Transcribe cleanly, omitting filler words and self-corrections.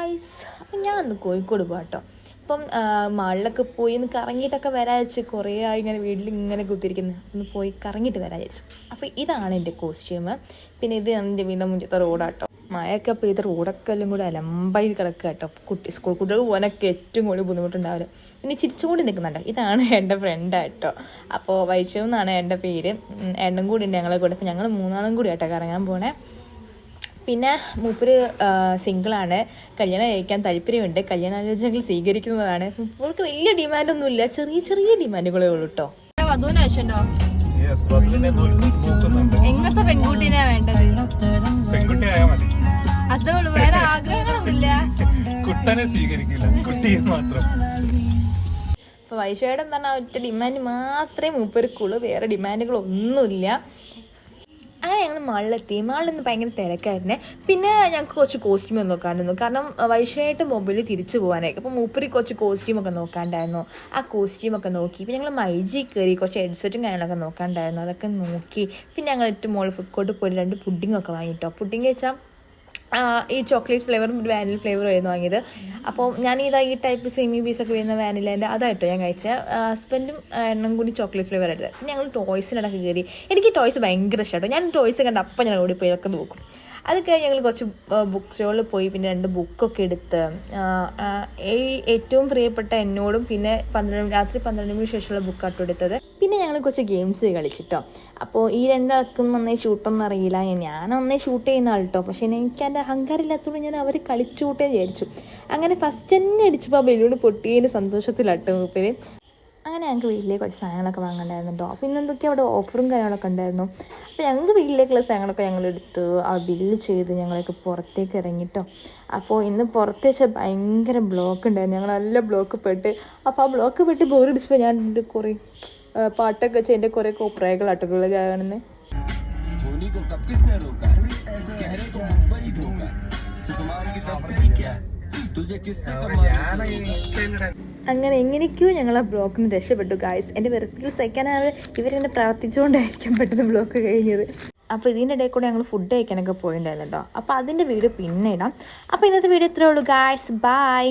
Guys, അപ്പം ഞാൻ ഒന്ന് കോഴിക്കോട് പോകാട്ടോ. അപ്പം മാളിലൊക്കെ പോയി ഒന്ന് കറങ്ങിയിട്ടൊക്കെ വരാതിരിച്ച് കുറേ ആയി ഇങ്ങനെ വീട്ടിൽ ഇങ്ങനെ കുത്തിരിക്കുന്നത്, ഒന്ന് പോയി കറങ്ങിയിട്ട് വരാതിരിച്ചു. അപ്പോൾ ഇതാണ് എൻ്റെ കോസ്റ്റ്യൂം. പിന്നെ ഇത് എൻ്റെ വീടിൻ്റെ മുന്നത്തെ റോഡാട്ടോ. മഴയൊക്കെ പെയ്ത റോഡൊക്കെ എല്ലാം കൂടി അലമ്പായി കിടക്കുക കേട്ടോ. സ്കൂൾ കുട്ടികൾ പോകാനൊക്കെ ഏറ്റവും കൂടുതൽ ബുദ്ധിമുട്ടുണ്ടാവില്ല. പിന്നെ ചിരിച്ചുകൂടി നിൽക്കുന്നുണ്ട്. ഇതാണ് എൻ്റെ ഫ്രണ്ടായിട്ടോ. അപ്പോൾ വൈഷു എന്നാണ് എൻ്റെ പേര്. എണ്ണം കൂടി ഉണ്ട് ഞങ്ങളെ കൂടെ. അപ്പോൾ ഞങ്ങൾ മൂന്നാളും കൂടി ആട്ടോ കറങ്ങാൻ പോണേ. പിന്നെ മൂപ്പര് സിംഗിളാണ്. കല്യാണം കഴിക്കാൻ താല്പര്യമുണ്ട്. കല്യാണാലോചനകൾ സ്വീകരിക്കുന്നതാണ്. മൂപ്പർക്ക് വലിയ ഡിമാൻഡൊന്നുമില്ല, ചെറിയ ചെറിയ ഡിമാൻഡുകളേ ഉള്ളൂ കേട്ടോ. എങ്ങനത്തെ പെൺകുട്ടീനാ വേണ്ടത്? അതോളൂ, വേറെ ആഗ്രഹങ്ങളൊന്നുമില്ല. അപ്പോൾ വൈഷയുടെ എന്ന് പറഞ്ഞാൽ ഒറ്റ ഡിമാൻഡ് മാത്രമേ മൂപ്പർക്കുള്ളൂ, വേറെ ഡിമാൻഡുകളൊന്നുമില്ല. അങ്ങനെ ഞങ്ങൾ മാളിലെത്തി. മാളിൽ നിന്ന് ഭയങ്കര തിരക്കായിരുന്നേ. പിന്നെ ഞങ്ങൾക്ക് കുറച്ച് കോസ്റ്റ്യൂം നോക്കാണ്ടിരുന്നു, കാരണം വൈഷയായിട്ട് മൊബൈലിൽ തിരിച്ചു പോകാനായിട്ട്. അപ്പോൾ മൂപ്പര് കുറച്ച് കോസ്റ്റ്യൂമൊക്കെ നോക്കാണ്ടായിരുന്നു. ആ കോസ്റ്റ്യൂമൊക്കെ നോക്കി. പിന്നെ ഞങ്ങൾ മൈജി കയറി കുറച്ച് ഹെഡ്സെറ്റും കാര്യങ്ങളൊക്കെ നോക്കാണ്ടായിരുന്നു. അതൊക്കെ നോക്കി. പിന്നെ ഞങ്ങൾ ഏറ്റവും മുകളിൽ ഫുഡ് കോർട്ട് പോയി 2 പുഡിങ്ങൊക്കെ വാങ്ങിട്ടോ. പുഡിങ് വെച്ചാൽ ഈ ചോക്ലേറ്റ് ഫ്ലേവറും വാനില ഫ്ലേവറും ആയിരുന്നു വാങ്ങിയത്. അപ്പോൾ ഞാൻ ഈ ടൈപ്പ് സെമി പീസൊക്കെ വരുന്ന വാനിലേൻ്റെ അതായിട്ടോ ഞാൻ കഴിച്ചത്. ഹസ്ബൻഡും എണ്ണം കൂടി ചോക്ലേറ്റ് ഫ്ലേവർ ആയിട്ട്. പിന്നെ ഞങ്ങൾ ടോയ്സിനിടക്ക് കയറി. എനിക്ക് ടോയ്സ് ഭയങ്കര ഇഷ്ടമായിട്ടോ. ഞാൻ ടോയ്സ് കണ്ട അപ്പം ഞാൻ ഓടിപ്പോയി ഒക്കെ നോക്കും. അത് കഴിഞ്ഞ് ഞങ്ങൾ കുറച്ച് ബുക്ക് സ്റ്റോളിൽ പോയി. പിന്നെ 2 ബുക്കൊക്കെ എടുത്ത് ഏറ്റവും പ്രിയപ്പെട്ട എന്നോടും പിന്നെ രാത്രി 12 മണിക്ക് ശേഷമുള്ള ബുക്കാട്ടോ എടുത്തത്. പിന്നെ ഞങ്ങൾ കുറച്ച് ഗെയിംസ് കളിച്ചിട്ടോ. അപ്പോൾ ഈ 2 ആൾക്കും നന്നായി ഷൂട്ടൊന്നും അറിയില്ല. ഞാൻ നന്നായി ഷൂട്ട് ചെയ്യുന്ന ആൾട്ടോ. പക്ഷേ എനിക്ക് എൻ്റെ അഹങ്കാരം ഇല്ലാത്തതുകൊണ്ട് ഞാൻ അവർ കളിച്ചൂട്ടേ വിചാരിച്ചു. അങ്ങനെ ഫസ്റ്റ് തന്നെ അടിച്ചപ്പോൾ ആ ബലൂൺ പൊട്ടിയതിൻ്റെ സന്തോഷത്തിലാട്ടോ മൂപ്പര്. അങ്ങനെ ഞങ്ങൾക്ക് വീട്ടിലേക്ക് കുറച്ച് സാധനങ്ങളൊക്കെ വാങ്ങണ്ടായിരുന്നു കേട്ടോ. അപ്പോൾ ഇന്ന് എന്തൊക്കെയാണ് അവിടെ ഓഫറും കാര്യങ്ങളൊക്കെ ഉണ്ടായിരുന്നു. അപ്പോൾ ഞങ്ങൾക്ക് വീട്ടിലേക്കുള്ള സാധനങ്ങളൊക്കെ ഞങ്ങളെടുത്ത് ആ ബില്ല് ചെയ്ത് ഞങ്ങളൊക്കെ പുറത്തേക്ക് ഇറങ്ങിട്ടോ. അപ്പോൾ ഇന്ന് പുറത്ത് വെച്ചാൽ ഭയങ്കര ബ്ലോക്ക് ഉണ്ടായിരുന്നു. ഞങ്ങൾ നല്ല ബ്ലോക്ക് പെട്ട്. അപ്പോൾ ആ ബ്ലോക്ക് പെട്ട് ബോറടിച്ചപ്പോൾ ഞാൻ എൻ്റെ കുറേ പാട്ടൊക്കെ വെച്ച് എൻ്റെ കുറേ കോപ്രായകൾ അട്ടകൾ കാണുന്നത്. അങ്ങനെ എങ്ങനെയൊക്കെയോ ഞങ്ങൾ ആ ബ്ലോക്കിൽ നിന്ന് രക്ഷപ്പെട്ടു ഗായ്സ്. എൻ്റെ വെറുതെ സഹിക്കാനാണ് ഇവരെന്നെ പ്രാർത്ഥിച്ചുകൊണ്ടായിരിക്കും പെട്ടെന്ന് ബ്ലോക്ക് കഴിഞ്ഞത്. അപ്പോൾ ഇതിൻ്റെ ഇടയിൽ കൂടെ ഞങ്ങൾ ഫുഡ് കഴിക്കാനൊക്കെ പോയിട്ടുണ്ടായിരുന്നു കേട്ടോ. അപ്പോൾ അതിൻ്റെ വീഡിയോ പിന്നെ ഇടാം. അപ്പോൾ ഇന്നത്തെ വീഡിയോ ഇത്രയേ ഉള്ളൂ ഗായ്സ്. ബൈ.